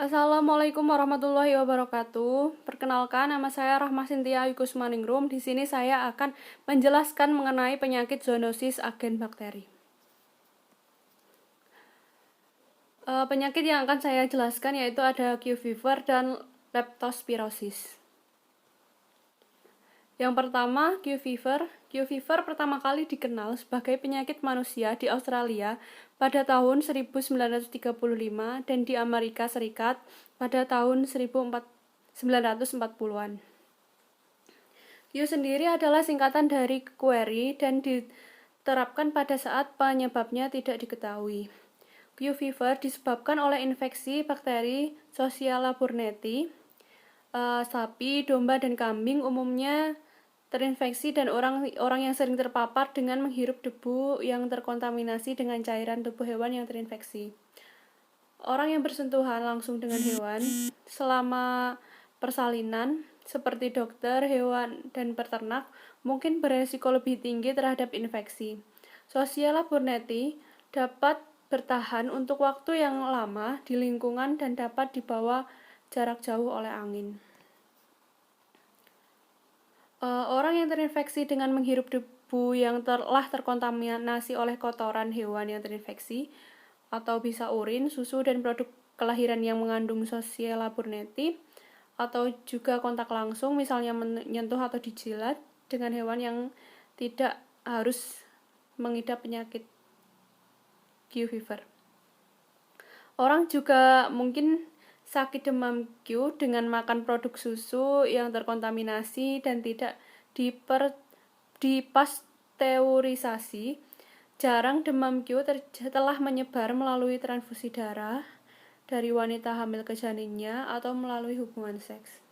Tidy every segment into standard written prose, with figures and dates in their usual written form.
Assalamualaikum warahmatullahi wabarakatuh. Perkenalkan, nama saya Rahma Sintia Yukusmaningrum. Di sini saya akan menjelaskan mengenai penyakit zoonosis agen bakteri. Penyakit yang akan saya jelaskan yaitu ada Q fever dan leptospirosis. Yang pertama, Q fever. Q fever pertama kali dikenal sebagai penyakit manusia di Australia pada tahun 1935 dan di Amerika Serikat pada tahun 1940-an. Q sendiri adalah singkatan dari query dan diterapkan pada saat penyebabnya tidak diketahui. Q fever disebabkan oleh infeksi bakteri Sociala burnetii. Sapi, domba, dan kambing umumnya terinfeksi dan orang yang sering terpapar dengan menghirup debu yang terkontaminasi dengan cairan tubuh hewan yang terinfeksi. Orang yang bersentuhan langsung dengan hewan selama persalinan seperti dokter, hewan, dan peternak mungkin beresiko lebih tinggi terhadap infeksi. Sociala burnetii dapat bertahan untuk waktu yang lama di lingkungan dan dapat dibawa jarak jauh oleh angin. Orang yang terinfeksi dengan menghirup debu yang telah terkontaminasi oleh kotoran hewan yang terinfeksi atau bisa urin, susu, dan produk kelahiran yang mengandung Sociala burnetii atau juga kontak langsung misalnya menyentuh atau dijilat dengan hewan yang tidak harus mengidap penyakit Q fever. Orang juga mungkin sakit demam Q dengan makan produk susu yang terkontaminasi dan tidak dipasteurisasi. Jarang demam Q telah menyebar melalui transfusi darah dari wanita hamil ke janinnya atau melalui hubungan seks.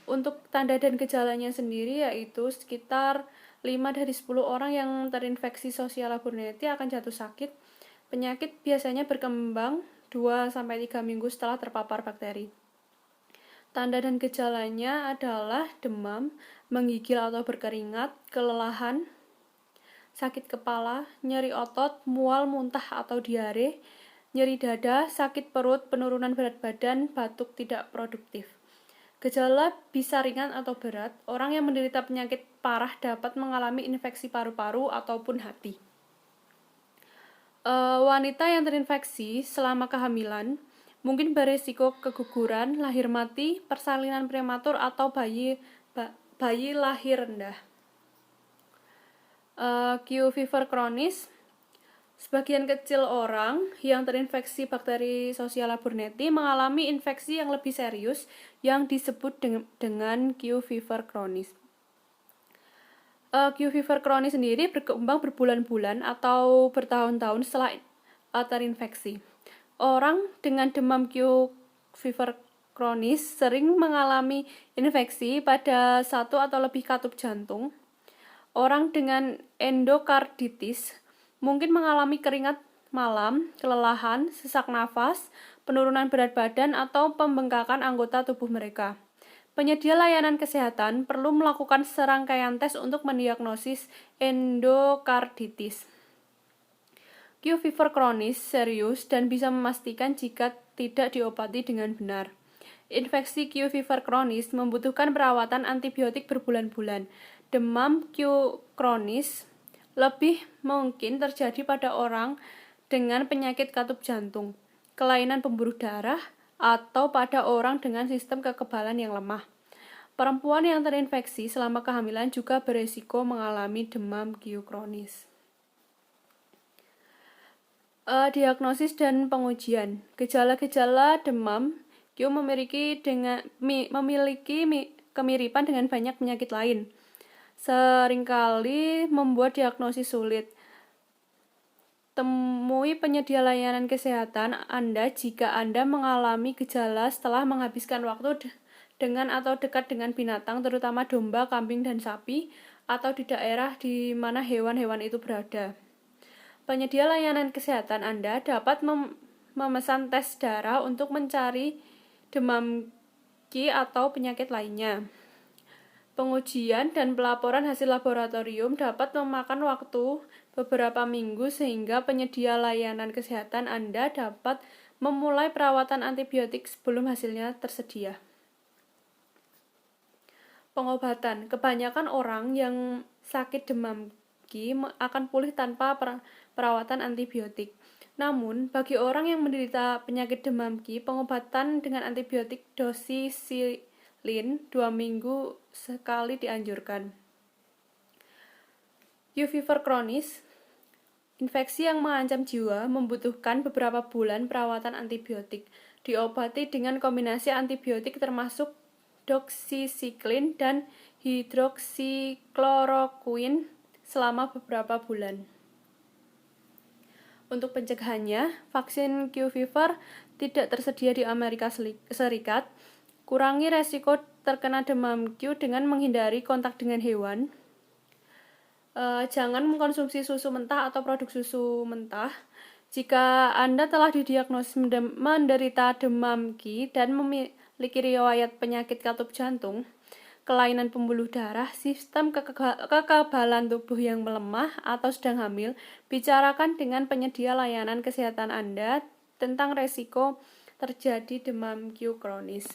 Untuk tanda dan gejalanya sendiri yaitu sekitar 5 dari 10 orang yang terinfeksi Sociala burnetii akan jatuh sakit. Penyakit biasanya berkembang 2-3 minggu setelah terpapar bakteri. Tanda dan gejalanya adalah demam, menggigil atau berkeringat, kelelahan, sakit kepala, nyeri otot, mual, muntah atau diare, nyeri dada, sakit perut, penurunan berat badan, batuk tidak produktif. Gejala bisa ringan atau berat. Orang yang menderita penyakit parah dapat mengalami infeksi paru-paru ataupun hati. Wanita yang terinfeksi selama kehamilan mungkin berisiko keguguran, lahir mati, persalinan prematur, atau bayi lahir rendah. Q fever kronis. Sebagian kecil orang yang terinfeksi bakteri Sociala burnetii mengalami infeksi yang lebih serius yang disebut dengan Q fever kronis. Q fever kronis sendiri berkembang berbulan-bulan atau bertahun-tahun setelah terinfeksi. Orang dengan demam Q fever kronis sering mengalami infeksi pada satu atau lebih katup jantung. Orang dengan endokarditis mungkin mengalami keringat malam, kelelahan, sesak nafas, penurunan berat badan, atau pembengkakan anggota tubuh mereka. Penyedia layanan kesehatan perlu melakukan serangkaian tes untuk mendiagnosis endokarditis. Q fever kronis serius dan bisa memastikan jika tidak diobati dengan benar. Infeksi Q fever kronis membutuhkan perawatan antibiotik berbulan-bulan. Demam Q kronis lebih mungkin terjadi pada orang dengan penyakit katup jantung, kelainan pembuluh darah, atau pada orang dengan sistem kekebalan yang lemah. Perempuan yang terinfeksi selama kehamilan juga beresiko mengalami demam Q kronis. Diagnosis dan pengujian. Gejala-gejala demam Q memiliki kemiripan dengan banyak penyakit lain. Seringkali membuat diagnosis sulit. Temui penyedia layanan kesehatan Anda jika Anda mengalami gejala setelah menghabiskan waktu dengan atau dekat dengan binatang, terutama domba, kambing, dan sapi, atau di daerah di mana hewan-hewan itu berada. Penyedia layanan kesehatan Anda dapat memesan tes darah untuk mencari demam Q atau penyakit lainnya. Pengujian dan pelaporan hasil laboratorium dapat memakan waktu beberapa minggu sehingga penyedia layanan kesehatan Anda dapat memulai perawatan antibiotik sebelum hasilnya tersedia. Pengobatan. Kebanyakan orang yang sakit demam Ki akan pulih tanpa perawatan antibiotik. Namun, bagi orang yang menderita penyakit demam Ki, pengobatan dengan antibiotik doxycycline 2 minggu sekali dianjurkan. Q fever kronis, infeksi yang mengancam jiwa, membutuhkan beberapa bulan perawatan antibiotik. Diobati dengan kombinasi antibiotik termasuk doxycycline dan hidroksikloroquine selama beberapa bulan. Untuk pencegahannya, vaksin Q fever tidak tersedia di Amerika Serikat. Kurangi resiko terkena demam Q dengan menghindari kontak dengan hewan. Jangan mengkonsumsi susu mentah atau produk susu mentah. Jika Anda telah didiagnosis menderita demam Q dan memiliki riwayat penyakit katup jantung, kelainan pembuluh darah, sistem kekebalan tubuh yang melemah, atau sedang hamil, bicarakan dengan penyedia layanan kesehatan Anda tentang resiko terjadi demam Q kronis.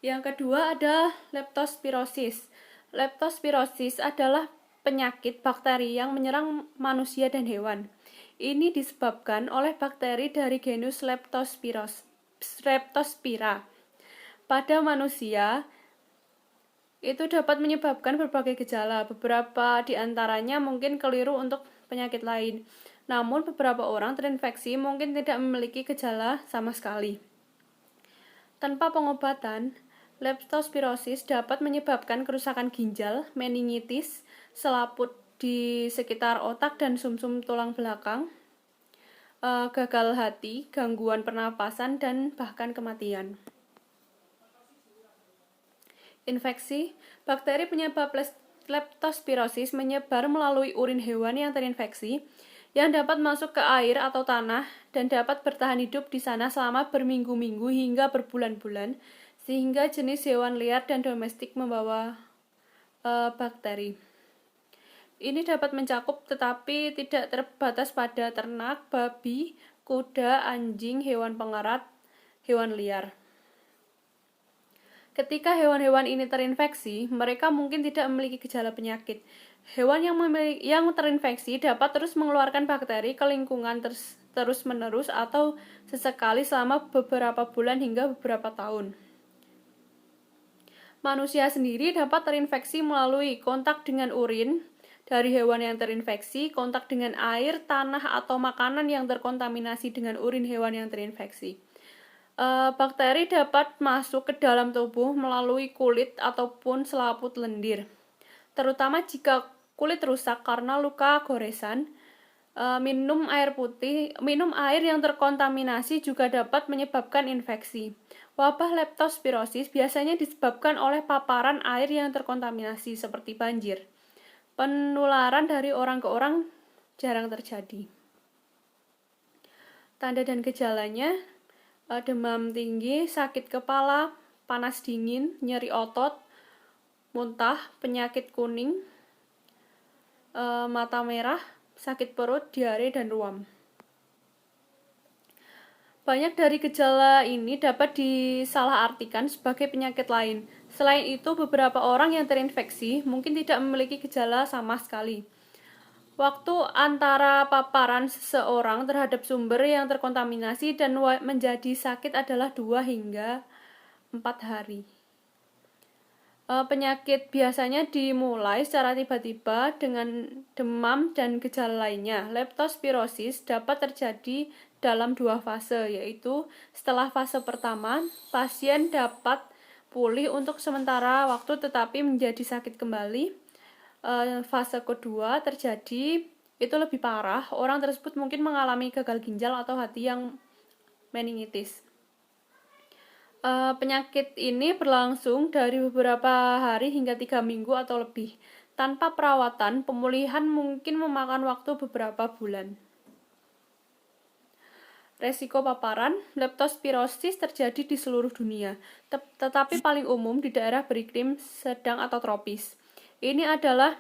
Yang kedua ada leptospirosis. Leptospirosis adalah penyakit bakteri yang menyerang manusia dan hewan. Ini disebabkan oleh bakteri dari genus Leptospira. Pada manusia, itu dapat menyebabkan berbagai gejala. Beberapa di antaranya mungkin keliru untuk penyakit lain. Namun, beberapa orang terinfeksi mungkin tidak memiliki gejala sama sekali. Tanpa pengobatan, leptospirosis dapat menyebabkan kerusakan ginjal, meningitis, selaput di sekitar otak dan sumsum tulang belakang, gagal hati, gangguan pernapasan, dan bahkan kematian. Infeksi. Bakteri penyebab leptospirosis menyebar melalui urin hewan yang terinfeksi, yang dapat masuk ke air atau tanah dan dapat bertahan hidup di sana selama berminggu-minggu hingga berbulan-bulan, sehingga jenis hewan liar dan domestik membawa bakteri. Ini dapat mencakup tetapi tidak terbatas pada ternak, babi, kuda, anjing, hewan pengerat, hewan liar. Ketika hewan-hewan ini terinfeksi, mereka mungkin tidak memiliki gejala penyakit. Hewan yang terinfeksi dapat terus mengeluarkan bakteri ke lingkungan terus-menerus atau sesekali selama beberapa bulan hingga beberapa tahun. Manusia sendiri dapat terinfeksi melalui kontak dengan urin dari hewan yang terinfeksi, kontak dengan air, tanah, atau makanan yang terkontaminasi dengan urin hewan yang terinfeksi. Bakteri dapat masuk ke dalam tubuh melalui kulit ataupun selaput lendir, terutama jika kulit rusak karena luka goresan. Minum air yang terkontaminasi juga dapat menyebabkan infeksi. Wabah leptospirosis biasanya disebabkan oleh paparan air yang terkontaminasi seperti banjir. Penularan dari orang ke orang jarang terjadi. Tanda dan gejalanya: demam tinggi, sakit kepala, panas dingin, nyeri otot, muntah, penyakit kuning, mata merah, sakit perut, diare, dan ruam. Banyak dari gejala ini dapat disalahartikan sebagai penyakit lain. Selain itu, beberapa orang yang terinfeksi mungkin tidak memiliki gejala sama sekali. Waktu antara paparan seseorang terhadap sumber yang terkontaminasi dan menjadi sakit adalah 2 hingga 4 hari. Penyakit biasanya dimulai secara tiba-tiba dengan demam dan gejala lainnya. Leptospirosis dapat terjadi dalam 2 fase, yaitu setelah fase pertama, pasien dapat pulih untuk sementara waktu tetapi menjadi sakit kembali. Fase kedua terjadi itu lebih parah, orang tersebut mungkin mengalami gagal ginjal atau hati yang meningitis. Penyakit ini berlangsung dari beberapa hari hingga 3 minggu atau lebih. Tanpa perawatan, pemulihan mungkin memakan waktu beberapa bulan. Resiko paparan. Leptospirosis terjadi di seluruh dunia, tetapi paling umum di daerah beriklim sedang atau tropis. Ini adalah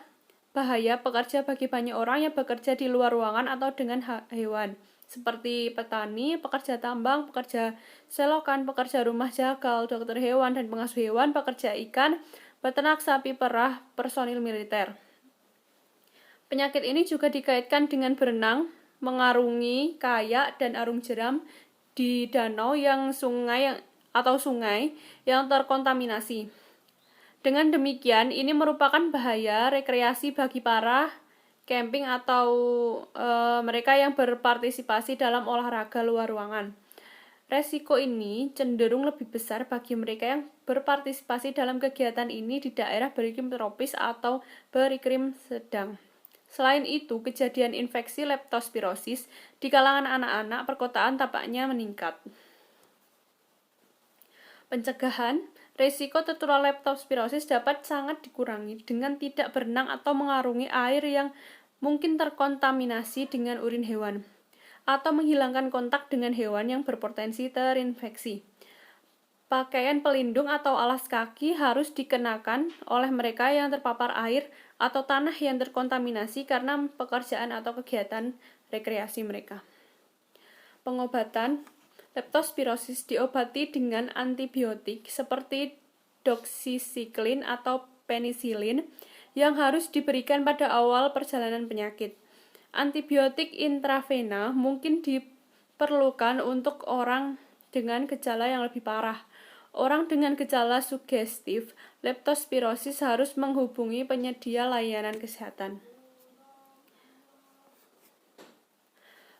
bahaya pekerja bagi banyak orang yang bekerja di luar ruangan atau dengan hewan. seperti petani, pekerja tambang, pekerja selokan, pekerja rumah jagal, dokter hewan dan pengasuh hewan, pekerja ikan, peternak sapi perah, personil militer. Penyakit ini juga dikaitkan dengan berenang, mengarungi kayak dan arung jeram di danau atau sungai yang terkontaminasi. Dengan demikian, ini merupakan bahaya rekreasi bagi para camping atau mereka yang berpartisipasi dalam olahraga luar ruangan. Resiko ini cenderung lebih besar bagi mereka yang berpartisipasi dalam kegiatan ini di daerah beriklim tropis atau beriklim sedang. Selain itu, kejadian infeksi leptospirosis di kalangan anak-anak perkotaan tampaknya meningkat. Pencegahan, risiko tertular leptospirosis dapat sangat dikurangi dengan tidak berenang atau mengarungi air yang mungkin terkontaminasi dengan urin hewan, atau menghilangkan kontak dengan hewan yang berpotensi terinfeksi. Pakaian pelindung atau alas kaki harus dikenakan oleh mereka yang terpapar air atau tanah yang terkontaminasi karena pekerjaan atau kegiatan rekreasi mereka. Pengobatan leptospirosis diobati dengan antibiotik seperti doxycycline atau penisilin yang harus diberikan pada awal perjalanan penyakit. Antibiotik intravena mungkin diperlukan untuk orang dengan gejala yang lebih parah. Orang dengan gejala sugestif leptospirosis harus menghubungi penyedia layanan kesehatan.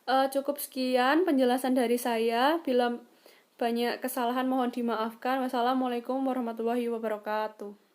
Cukup sekian penjelasan dari saya. Bila banyak kesalahan mohon dimaafkan. Wassalamualaikum warahmatullahi wabarakatuh.